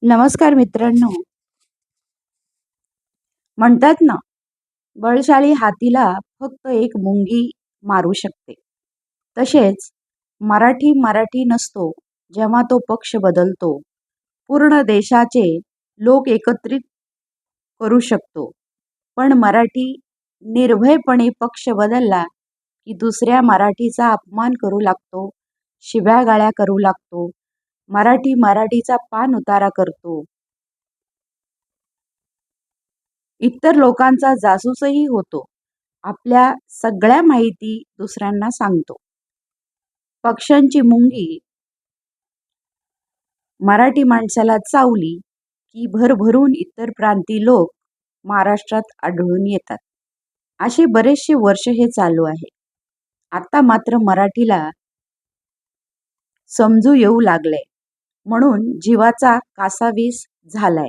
नमस्कार मित्रांनो. म्हणतात ना, बळशाली हातीला फक्त एक मुंगी मारू शकते. तसेच मराठी मराठी नसतो जेव्हा तो पक्ष बदलतो. पूर्ण देशाचे लोक एकत्रित करू शकतो. पण मराठी निर्भयपणे पक्ष बदलला की दुसऱ्या मराठीचा अपमान करू लागतो, शिव्यागाळ्या करू लागतो, मराठीचा पान उतारा करतो. इतर लोकांचा जासूसही होतो. आपल्या सगळ्या माहिती दुसऱ्यांना सांगतो. पक्ष्यांची मुंगी मराठी माणसाला चावली की भरभरून इतर प्रांती लोक महाराष्ट्रात आढळून येतात. असे बरेचसे वर्ष हे चालू आहे. आता मात्र मराठीला समजू येऊ लागले म्हणून जीवाचा कासावीस झालाय.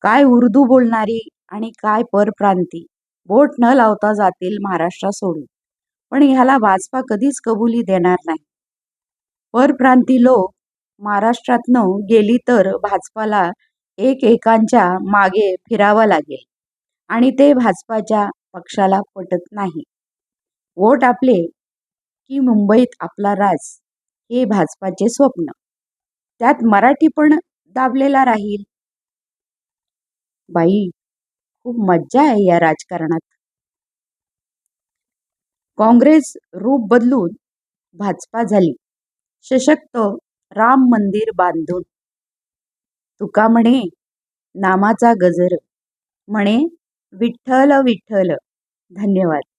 काय उर्दू बोलणारी आणि काय परप्रांती बोट न लावता जातील महाराष्ट्र सोडून. पण ह्याला भाजपा कधीच कबुली देणार नाही. परप्रांती लोक महाराष्ट्रातनं गेली तर भाजपाला एकेकांच्या मागे फिरावं लागेल आणि ते भाजपाच्या पक्षाला पटत नाही. वोट आपले की मुंबईत आपला राज हे भाजपाचे स्वप्न. त्यात मराठी पण दाबलेला राहील. बाई, खूप मज्जा आहे या राजकारणात. काँग्रेस रूप बदलून भाजपा झाली. सशक्त राम मंदिर बांधून. तुका म्हणे नामाचा गजर, म्हणे विठ्ठल विठ्ठल. धन्यवाद.